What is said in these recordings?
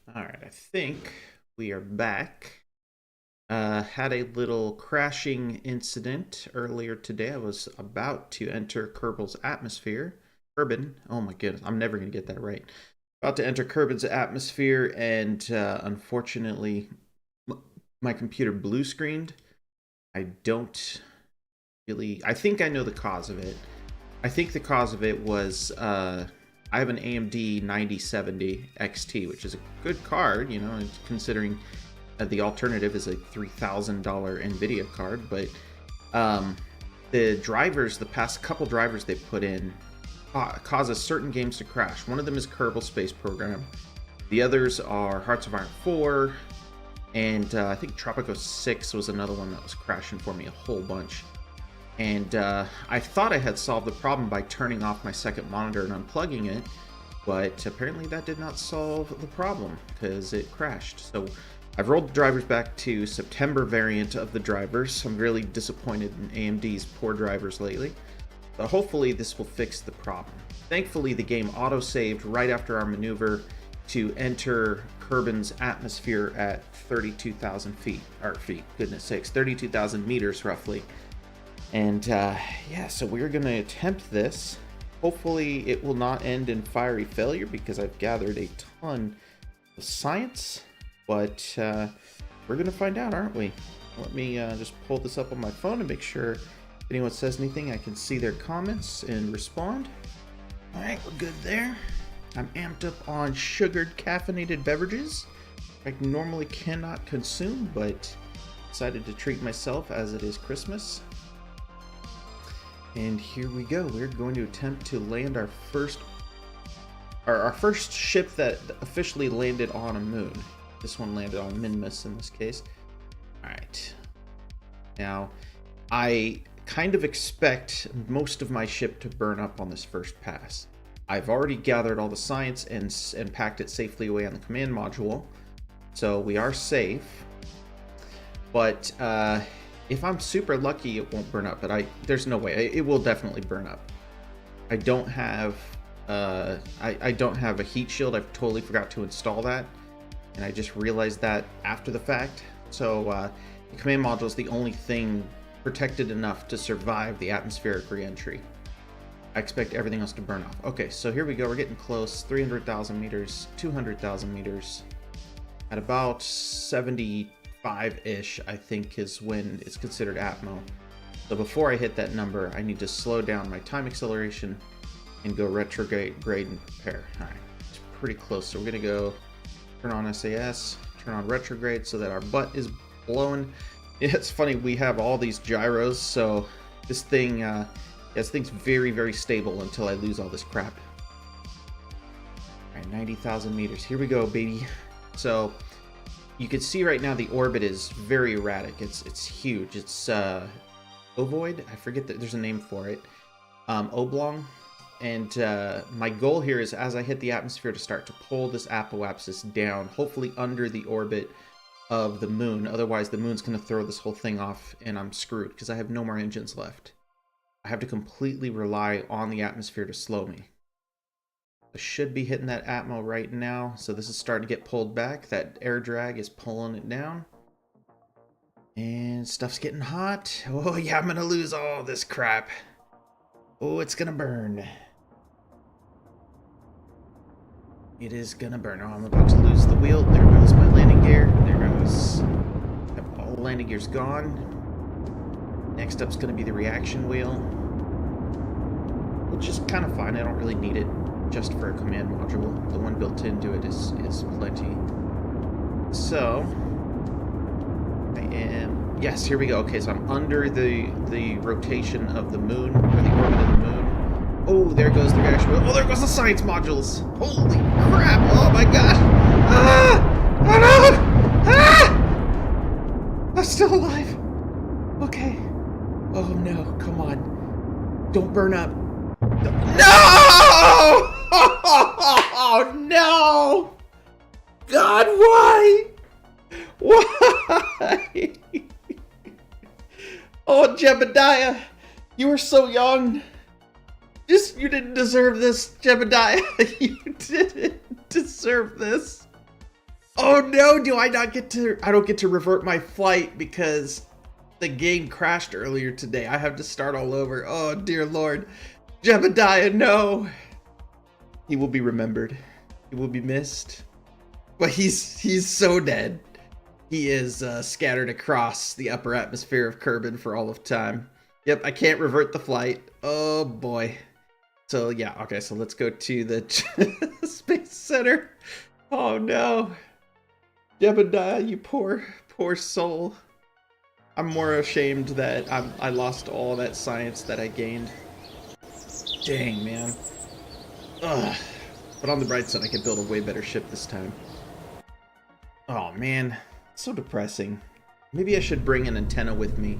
All right, I think we are back. Had a little crashing incident earlier today. I was about to enter Kerbal's atmosphere. Kerbin, oh my goodness, I'm never going to get that right. About to enter Kerbin's atmosphere, and unfortunately, my computer blue screened. I don't I think I know the cause of it. I think the cause of it was I have an AMD 9070 XT, which is a good card, considering the alternative is a $3,000 NVIDIA card. But the drivers, the past couple drivers they put in, causes certain games to crash. One of them is Kerbal Space Program. The others are Hearts of Iron 4, and I think Tropico 6 was another one that was crashing for me a whole bunch. And I thought I had solved the problem by turning off my second monitor and unplugging it, but apparently that did not solve the problem because it crashed. So I've rolled the drivers back to September variant of the drivers. I'm really disappointed in AMD's poor drivers lately, but hopefully this will fix the problem. Thankfully, the game auto-saved right after our maneuver to enter Kerbin's atmosphere at 32,000 feet, goodness sakes, 32,000 meters roughly. And yeah, so we're going to attempt this. Hopefully it will not end in fiery failure because I've gathered a ton of science. But we're going to find out, aren't we? Let me just pull this up on my phone and make sure if anyone says anything, I can see their comments and respond. All right, we're good there. I'm amped up on sugared caffeinated beverages. I normally cannot consume, but decided to treat myself as it is Christmas. And here we go. We're going to attempt to land our first ship that officially landed on a moon. This one landed on Minmus in this case. All right. Now, I kind of expect most of my ship to burn up on this first pass. I've already gathered all the science and packed it safely away on the command module, so we are safe. But if I'm super lucky, it won't burn up, but there's no way. It will definitely burn up. I don't have I don't have a heat shield. I've totally forgot to install that, and I just realized that after the fact. So the command module is the only thing protected enough to survive the atmospheric re-entry. I expect everything else to burn off. Okay, so here we go. We're getting close. 300,000 meters, 200,000 meters. At about 75-ish, I think, is when it's considered Atmo. So before I hit that number, I need to slow down my time acceleration and go retrograde and prepare. All right, it's pretty close. So we're gonna go turn on SAS, turn on retrograde so that our butt is blowing. Yeah, it's funny, we have all these gyros, so this thing's very, very stable until I lose all this crap. All right, 90,000 meters. Here we go, baby. So you can see right now the orbit is very erratic. It's huge. It's ovoid. I forget that there's a name for it. Oblong. And my goal here is, as I hit the atmosphere, to start to pull this apoapsis down, hopefully under the orbit of the moon. Otherwise, the moon's going to throw this whole thing off, and I'm screwed because I have no more engines left. I have to completely rely on the atmosphere to slow me. I should be hitting that atmo right now, so this is starting to get pulled back. That air drag is pulling it down. And stuff's getting hot. Oh yeah, I'm gonna lose all this crap. Oh, it's gonna burn. It is gonna burn. Oh, I'm about to lose the wheel. There goes my landing gear. There goes... all the landing gear's gone. Next up's gonna be the reaction wheel. Which is kind of fine. I don't really need it just for a command module. The one built into it is plenty. So I am... yes, here we go. Okay, so I'm under the rotation of the moon, or the orbit of the moon. Oh, there goes the reaction wheel. Oh, there goes the science modules. Holy crap! Oh my gosh! Ah! Oh no! Ah! I'm still alive. Okay. Oh no! Come on! Don't burn up. No! Oh no! God, why? Why? Oh, Jebediah, you were so young. You didn't deserve this, Jebediah. You didn't deserve this. Oh no, do I not get to, I don't get to revert my flight because the game crashed earlier today. I have to start all over. Oh dear Lord. Jebediah, no. He will be remembered. He will be missed. But he's so dead. He is scattered across the upper atmosphere of Kerbin for all of time. Yep, I can't revert the flight. Oh boy. So yeah, okay, so let's go to the Space Center. Oh no. Jebediah, you poor soul. I'm more ashamed that I lost all that science that I gained. Dang, man. Ugh. But on the bright side, I could build a way better ship this time. Oh man, so depressing. Maybe I should bring an antenna with me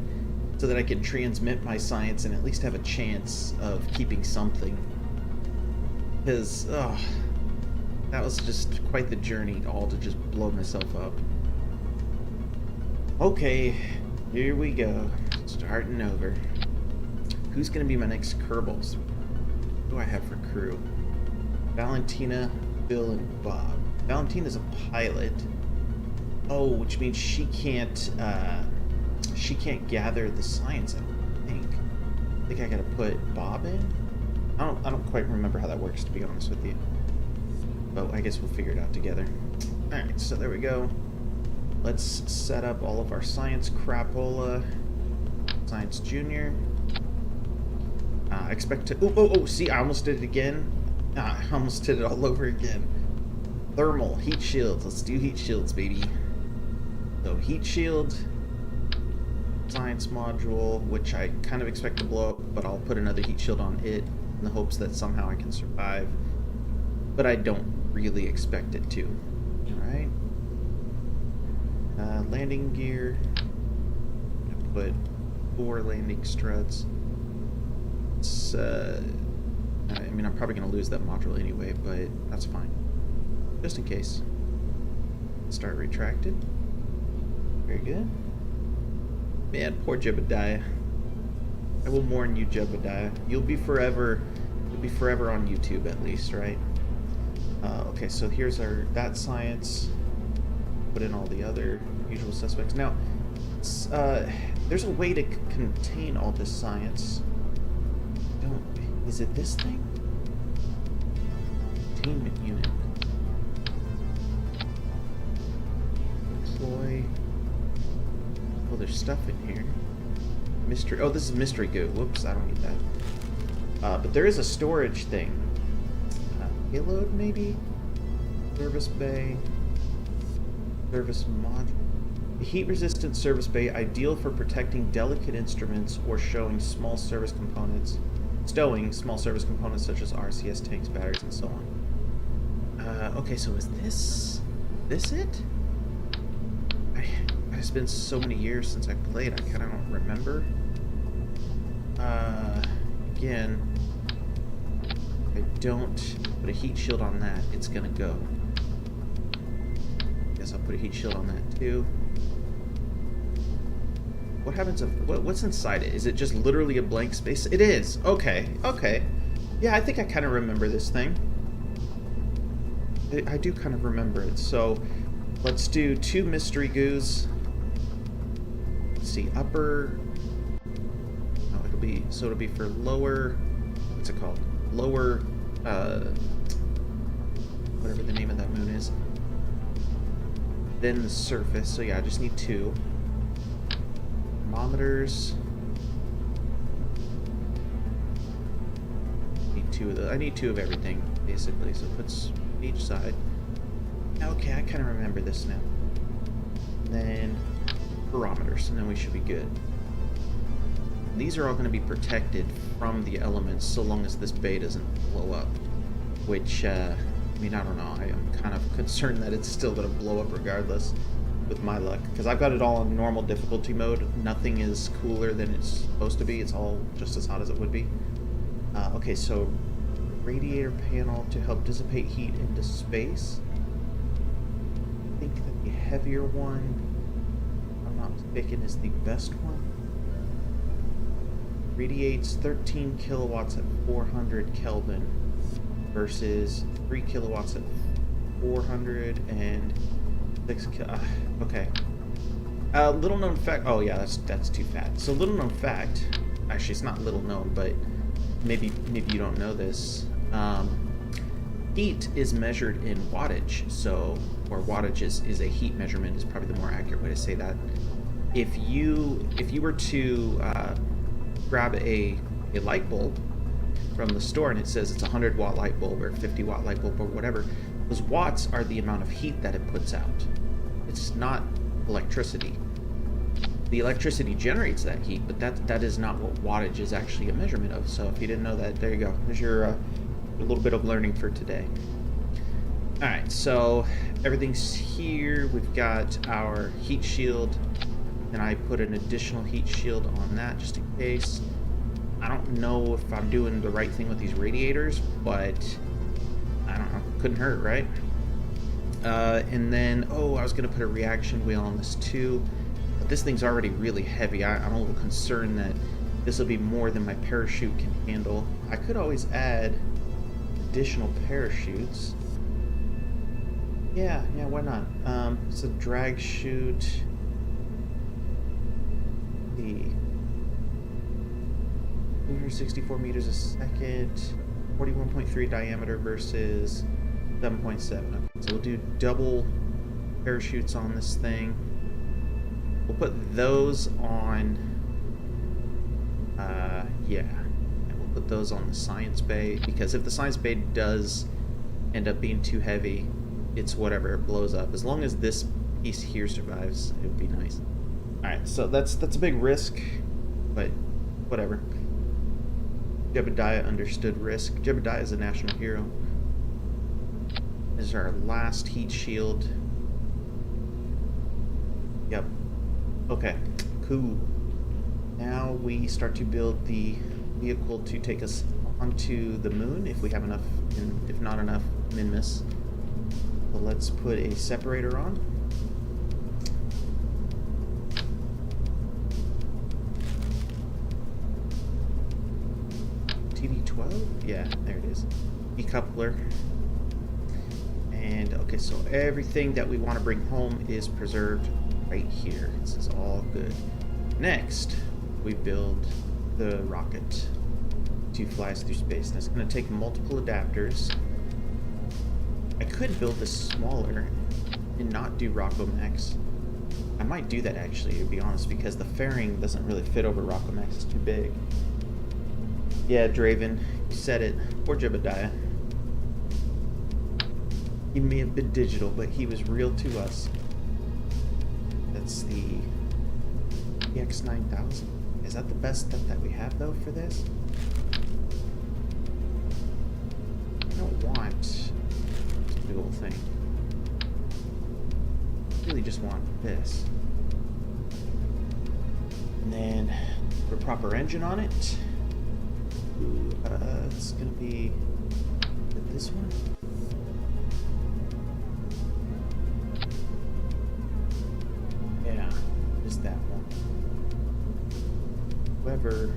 so that I can transmit my science and at least have a chance of keeping something. Because, oh, that was just quite the journey, all to just blow myself up. Okay, here we go. Starting over. Who's going to be my next Kerbals? What do I have for crew? Valentina, Bill, and Bob. Valentina's a pilot. Oh, which means she can't gather the science, I don't think. I think I gotta put Bob in? I don't quite remember how that works, to be honest with you. But I guess we'll figure it out together. Alright, so there we go. Let's set up all of our science crapola. Science Junior. I expect to... Oh, see, I almost did it again. I almost did it all over again. Thermal, heat shields. Let's do heat shields, baby. So, heat shield. Science module, which I kind of expect to blow up, but I'll put another heat shield on it in the hopes that somehow I can survive. But I don't really expect it to. Alright. Landing gear. I'm gonna put 4 landing struts. It's, I mean, I'm probably going to lose that module anyway, but that's fine. Just in case. Start retracted. Very good. Man, poor Jebediah. I will mourn you, Jebediah. You'll be forever on YouTube at least, right? Okay, so here's that science. Put in all the other usual suspects. Now, there's a way to contain all this science. Is it this thing? Containment unit. Deploy. Oh, there's stuff in here. Mystery. Oh, this is mystery goo. Whoops, I don't need that. But there is a storage thing. Payload, maybe? Service bay. Service module. Heat-resistant service bay, ideal for protecting delicate instruments or showing small service components. Stowing small service components such as RCS tanks, batteries, and so on. Okay, so is this it? It's been so many years since I played, I kind of don't remember. Again, if I don't put a heat shield on that, it's gonna go. Guess I'll put a heat shield on that too. What happens if, what's inside it? Is it just literally a blank space? It is. Okay, okay. Yeah, I think I kind of remember this thing. I do kind of remember it. So, let's do 2 mystery goos. Let's see, upper... Oh, it'll be for lower... What's it called? Lower, whatever the name of that moon is. Then the surface. So yeah, I just need 2. Thermometers. Need 2 of those. I need 2 of everything, basically. So it puts each side. Okay, I kind of remember this now. And then barometers, and then we should be good. These are all going to be protected from the elements so long as this bay doesn't blow up. Which, I mean, I don't know. I am kind of concerned that it's still going to blow up regardless. With my luck, because I've got it all in normal difficulty mode. Nothing is cooler than it's supposed to be. It's all just as hot as it would be. Okay, so radiator panel to help dissipate heat into space. I think that the heavier one, if I'm not mistaken, is the best one. Radiates 13 kilowatts at 400 Kelvin versus 3 kilowatts at 400 and Okay. Little known fact. Oh yeah, that's too fat. So little known fact. Actually, it's not little known, but maybe you don't know this. Heat is measured in wattage. So, or wattage is a heat measurement is probably the more accurate way to say that. If you were to grab a light bulb from the store and it says it's a 100-watt light bulb or 50-watt light bulb or whatever, those watts are the amount of heat that it puts out. It's not electricity. The electricity generates that heat, but that is not what wattage is actually a measurement of. So if you didn't know that, there you go. There's your a little bit of learning for today. All right, so everything's here. We've got our heat shield, and I put an additional heat shield on that just in case. I don't know if I'm doing the right thing with these radiators, but I don't know. Couldn't hurt, right? And then, I was going to put a reaction wheel on this too. But this thing's already really heavy. I'm a little concerned that this will be more than my parachute can handle. I could always add additional parachutes. Yeah, why not? It's a drag chute. The 264 meters a second, 41.3 diameter versus 7.7. Okay, so we'll do double parachutes on this thing. We'll put those on, and we'll put those on the science bay, because if the science bay does end up being too heavy, it's whatever, it blows up. As long as this piece here survives, it would be nice. Alright, so that's a big risk, but whatever. Jebediah understood risk. Jebediah is a national hero. This is our last heat shield. Yep. Okay, cool. Now we start to build the vehicle to take us onto the moon if we have enough, and if not enough, min-miss. So let's put a separator on. TD12? Yeah, there it is. Decoupler. And okay, so everything that we want to bring home is preserved right here. This is all good. Next, we build the rocket to fly us through space. And it's going to take multiple adapters. I could build this smaller and not do Rockomax. I might do that actually, to be honest, because the fairing doesn't really fit over Rockomax. It's too big. Yeah, Draven, you said it. Poor Jebediah. He may have been digital, but he was real to us. That's the EX9000. Is that the best stuff that we have, though, for this? I don't want this big old thing. I really just want this. And then put a proper engine on it. It's gonna be this one. Yeah, just that one. However,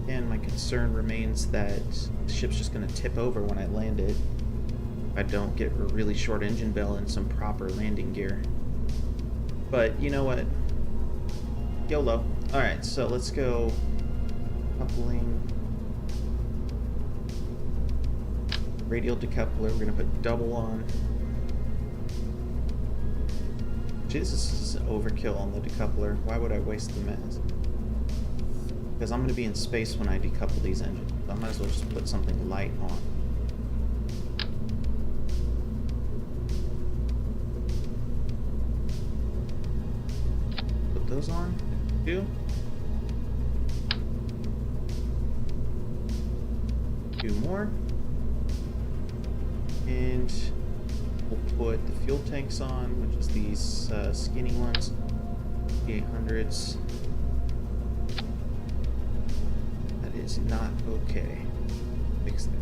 again, my concern remains that the ship's just gonna tip over when I land it. If I don't get a really short engine bell and some proper landing gear. But you know what? YOLO. Alright, so let's go coupling. Radial decoupler, we're going to put double on. Jesus, this is overkill on the decoupler. Why would I waste the mass? Because I'm going to be in space when I decouple these engines. So I might as well just put something light on. Put those on. 2. 2 more. And we'll put the fuel tanks on, which is these skinny ones, the 800s. That is not okay. Fix that.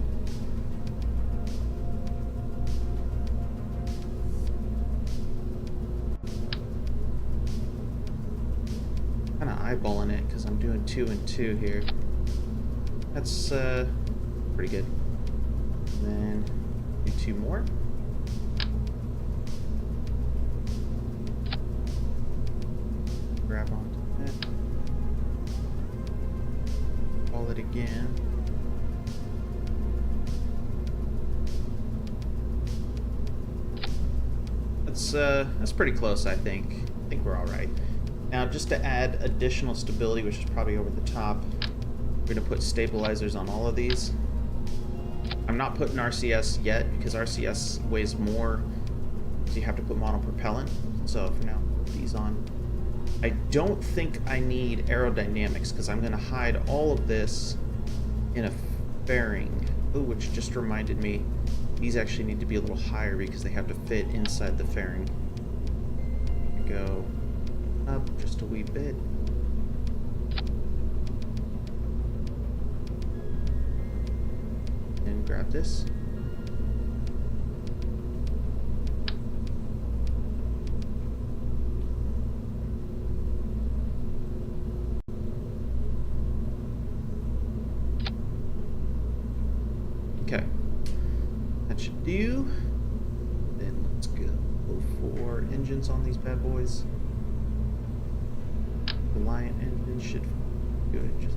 Kind of eyeballing it because I'm doing 2 and 2 here. That's pretty good. And then 2 more. again. That's pretty close, I think. I think we're all right. Now, just to add additional stability, which is probably over the top, we're going to put stabilizers on all of these. I'm not putting RCS yet because RCS weighs more, so you have to put monopropellant. So for now, put these on. I don't think I need aerodynamics because I'm going to hide all of this in a fairing. Ooh, which just reminded me, these actually need to be a little higher because they have to fit inside the fairing. Go up just a wee bit. And grab this. Okay. That should do. Then let's go for engines on these bad boys. The Lion engine should do it. Just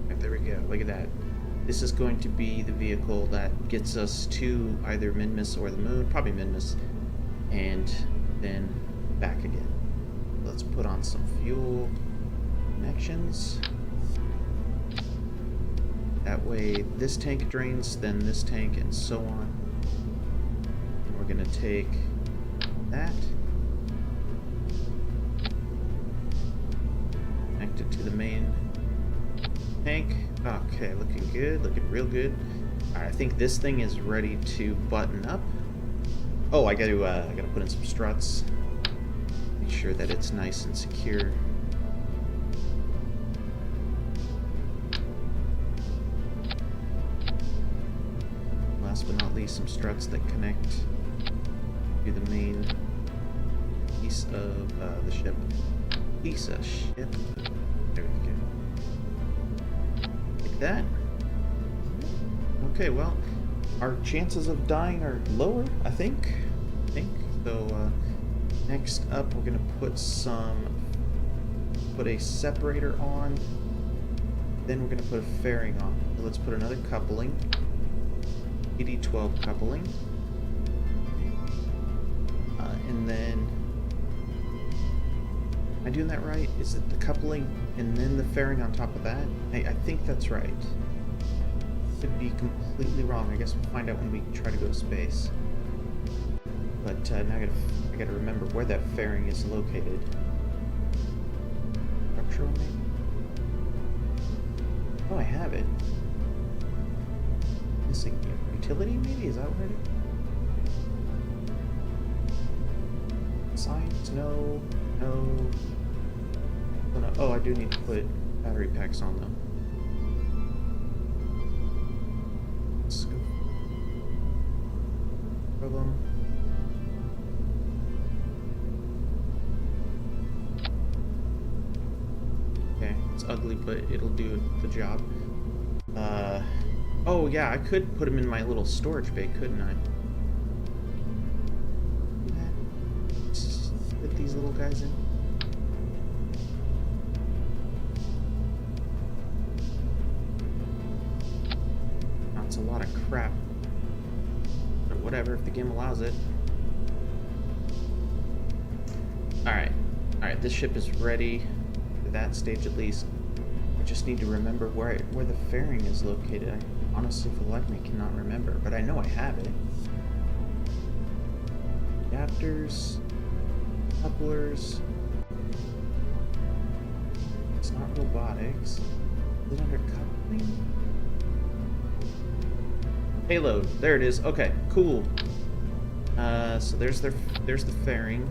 right, there we go. Look at that. This is going to be the vehicle that gets us to either Minmus or the moon, probably Minmus, and then back again. Let's put on some fuel connections. That way this tank drains, then this tank, and so on. And we're going to take that, connect it to the main tank. Okay, looking good, looking real good. Alright, I think this thing is ready to button up. Oh, I gotta put in some struts. Make sure that it's nice and secure. Last but not least, some struts that connect to the main piece of the ship. Piece of ship. There we go. Like that. Okay, well, our chances of dying are lower, I think. So, next up, we're gonna put a separator on. Then we're gonna put a fairing on. So let's put another coupling. PD12 coupling. And then, am I doing that right? Is it the coupling and then the fairing on top of that? I think that's right. Could be completely wrong. I guess we'll find out when we try to go to space. But now I gotta remember where that fairing is located. Structural, maybe? Oh, I have it. Missing utility, maybe? Is that what it is? Science? No. No. Oh, I do need to put battery packs on them. Let's go. Throw them. Okay, it's ugly, but it'll do the job. Oh yeah, I could put them in my little storage bay, couldn't I? Let's put these little guys in. That's a lot of crap. But whatever, if the game allows it. Alright, this ship is ready for that stage at least. I just need to remember where the fairing is located. I honestly, for the life of me, cannot remember, but I know I have it. Adapters, couplers. It's not robotics. Is it under coupling? Payload. There it is. Okay, cool. So there's the fairing.